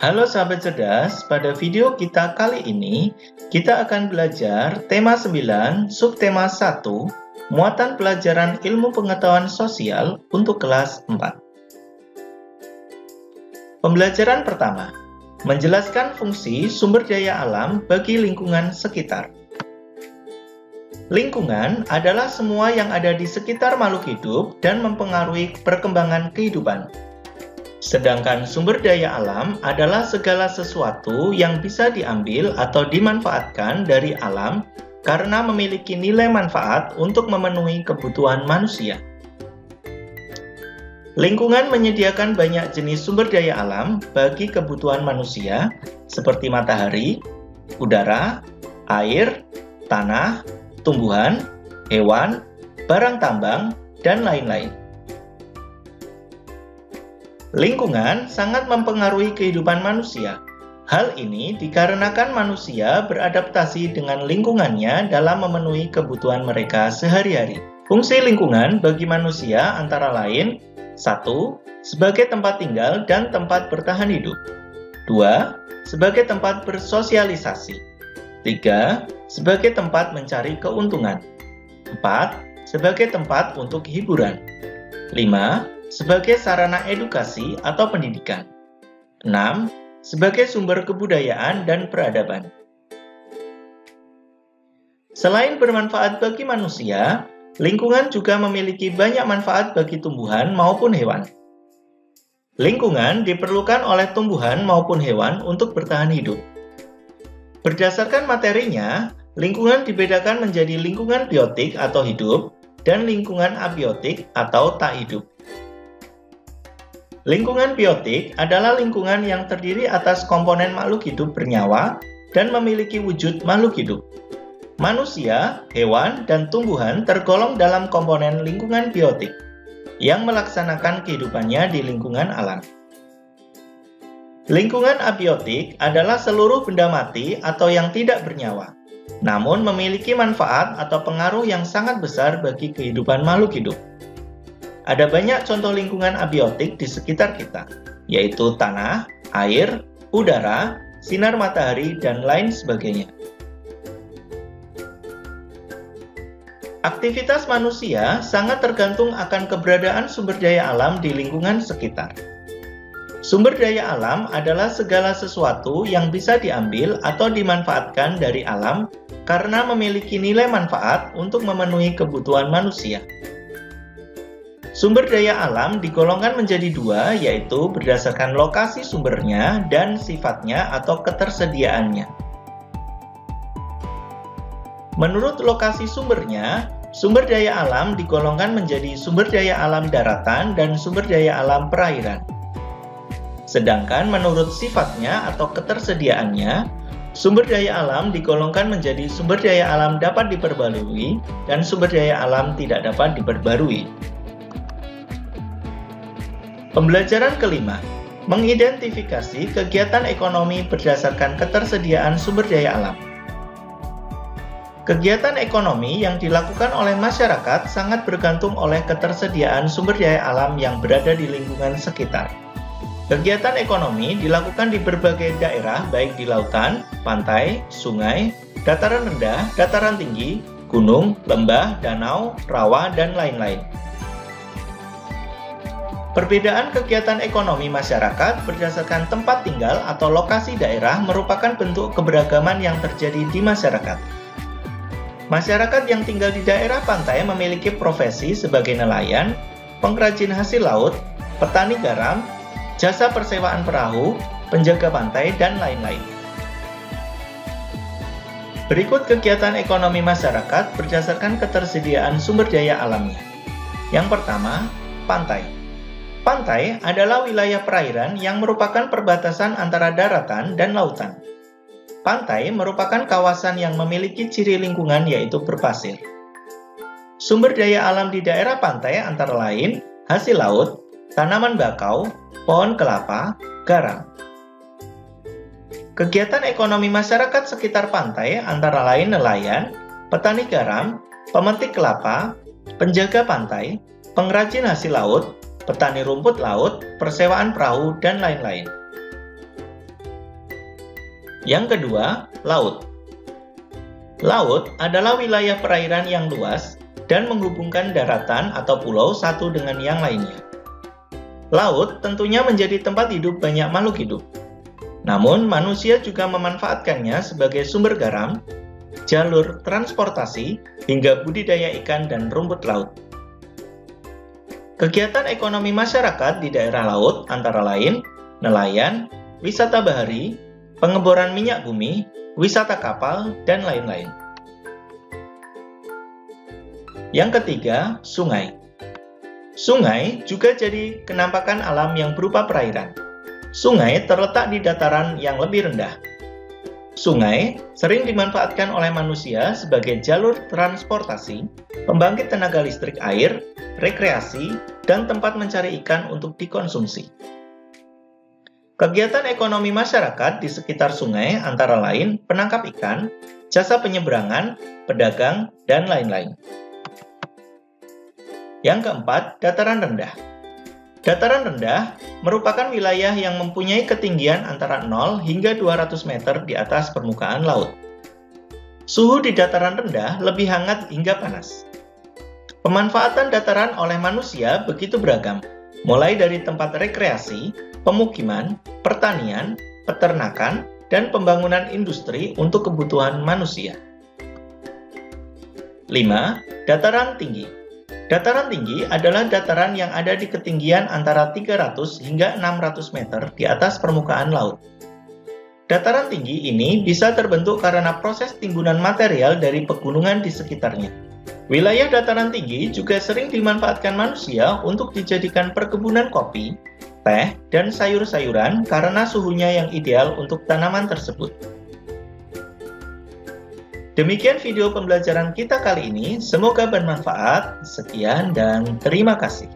Halo sahabat cerdas, pada video kita kali ini kita akan belajar tema 9, subtema 1, muatan pelajaran ilmu pengetahuan sosial untuk kelas 4. Pembelajaran pertama, menjelaskan fungsi sumber daya alam bagi lingkungan sekitar. Lingkungan adalah semua yang ada di sekitar makhluk hidup dan mempengaruhi perkembangan kehidupan. Sedangkan sumber daya alam adalah segala sesuatu yang bisa diambil atau dimanfaatkan dari alam karena memiliki nilai manfaat untuk memenuhi kebutuhan manusia. Lingkungan menyediakan banyak jenis sumber daya alam bagi kebutuhan manusia seperti matahari, udara, air, tanah, tumbuhan, hewan, barang tambang, dan lain-lain. Lingkungan sangat mempengaruhi kehidupan manusia. Hal ini dikarenakan manusia beradaptasi dengan lingkungannya dalam memenuhi kebutuhan mereka sehari-hari. Fungsi lingkungan bagi manusia antara lain 1. Sebagai tempat tinggal dan tempat bertahan hidup. 2. Sebagai tempat bersosialisasi. 3. Sebagai tempat mencari keuntungan. 4. Sebagai tempat untuk hiburan. 5. Sebagai sarana edukasi atau pendidikan. 6. Sebagai sumber kebudayaan dan peradaban. Selain bermanfaat bagi manusia, lingkungan juga memiliki banyak manfaat bagi tumbuhan maupun hewan. Lingkungan diperlukan oleh tumbuhan maupun hewan untuk bertahan hidup. Berdasarkan materinya, lingkungan dibedakan menjadi lingkungan biotik atau hidup dan lingkungan abiotik atau tak hidup. Lingkungan biotik adalah lingkungan yang terdiri atas komponen makhluk hidup bernyawa dan memiliki wujud makhluk hidup. Manusia, hewan, dan tumbuhan tergolong dalam komponen lingkungan biotik yang melaksanakan kehidupannya di lingkungan alam. Lingkungan abiotik adalah seluruh benda mati atau yang tidak bernyawa, namun memiliki manfaat atau pengaruh yang sangat besar bagi kehidupan makhluk hidup. Ada banyak contoh lingkungan abiotik di sekitar kita, yaitu tanah, air, udara, sinar matahari, dan lain sebagainya. Aktivitas manusia sangat tergantung akan keberadaan sumber daya alam di lingkungan sekitar. Sumber daya alam adalah segala sesuatu yang bisa diambil atau dimanfaatkan dari alam karena memiliki nilai manfaat untuk memenuhi kebutuhan manusia. Sumber daya alam digolongkan menjadi dua, yaitu berdasarkan lokasi sumbernya dan sifatnya atau ketersediaannya. Menurut lokasi sumbernya, sumber daya alam digolongkan menjadi sumber daya alam daratan dan sumber daya alam perairan. Sedangkan menurut sifatnya atau ketersediaannya, sumber daya alam digolongkan menjadi sumber daya alam dapat diperbarui dan sumber daya alam tidak dapat diperbarui. Pembelajaran kelima, mengidentifikasi kegiatan ekonomi berdasarkan ketersediaan sumber daya alam. Kegiatan ekonomi yang dilakukan oleh masyarakat sangat bergantung oleh ketersediaan sumber daya alam yang berada di lingkungan sekitar. Kegiatan ekonomi dilakukan di berbagai daerah baik di lautan, pantai, sungai, dataran rendah, dataran tinggi, gunung, lembah, danau, rawa, dan lain-lain. Perbedaan kegiatan ekonomi masyarakat berdasarkan tempat tinggal atau lokasi daerah merupakan bentuk keberagaman yang terjadi di masyarakat. Masyarakat yang tinggal di daerah pantai memiliki profesi sebagai nelayan, pengrajin hasil laut, petani garam, jasa persewaan perahu, penjaga pantai, dan lain-lain. Berikut kegiatan ekonomi masyarakat berdasarkan ketersediaan sumber daya alamnya. Yang pertama, pantai. Pantai adalah wilayah perairan yang merupakan perbatasan antara daratan dan lautan. Pantai merupakan kawasan yang memiliki ciri lingkungan yaitu berpasir. Sumber daya alam di daerah pantai antara lain hasil laut, tanaman bakau, pohon kelapa, garam. Kegiatan ekonomi masyarakat sekitar pantai antara lain nelayan, petani garam, pemetik kelapa, penjaga pantai, pengrajin hasil laut, petani rumput laut, persewaan perahu, dan lain-lain. Yang kedua, laut. Laut adalah wilayah perairan yang luas dan menghubungkan daratan atau pulau satu dengan yang lainnya. Laut tentunya menjadi tempat hidup banyak makhluk hidup. Namun, manusia juga memanfaatkannya sebagai sumber garam, jalur transportasi, hingga budidaya ikan dan rumput laut. Kegiatan ekonomi masyarakat di daerah laut antara lain nelayan, wisata bahari, pengeboran minyak bumi, wisata kapal, dan lain-lain. Yang ketiga, sungai. Sungai juga jadi kenampakan alam yang berupa perairan. Sungai terletak di dataran yang lebih rendah. Sungai sering dimanfaatkan oleh manusia sebagai jalur transportasi, pembangkit tenaga listrik air, rekreasi, dan tempat mencari ikan untuk dikonsumsi. Kegiatan ekonomi masyarakat di sekitar sungai antara lain penangkap ikan, jasa penyeberangan, pedagang, dan lain-lain. Yang keempat, dataran rendah. Dataran rendah merupakan wilayah yang mempunyai ketinggian antara 0 hingga 200 meter di atas permukaan laut. Suhu di dataran rendah lebih hangat hingga panas. Pemanfaatan dataran oleh manusia begitu beragam, mulai dari tempat rekreasi, pemukiman, pertanian, peternakan, dan pembangunan industri untuk kebutuhan manusia. 5. Dataran tinggi. Dataran tinggi adalah dataran yang ada di ketinggian antara 300 hingga 600 meter di atas permukaan laut. Dataran tinggi ini bisa terbentuk karena proses timbunan material dari pegunungan di sekitarnya. Wilayah dataran tinggi juga sering dimanfaatkan manusia untuk dijadikan perkebunan kopi, teh, dan sayur-sayuran karena suhunya yang ideal untuk tanaman tersebut. Demikian video pembelajaran kita kali ini, semoga bermanfaat. Sekian dan terima kasih.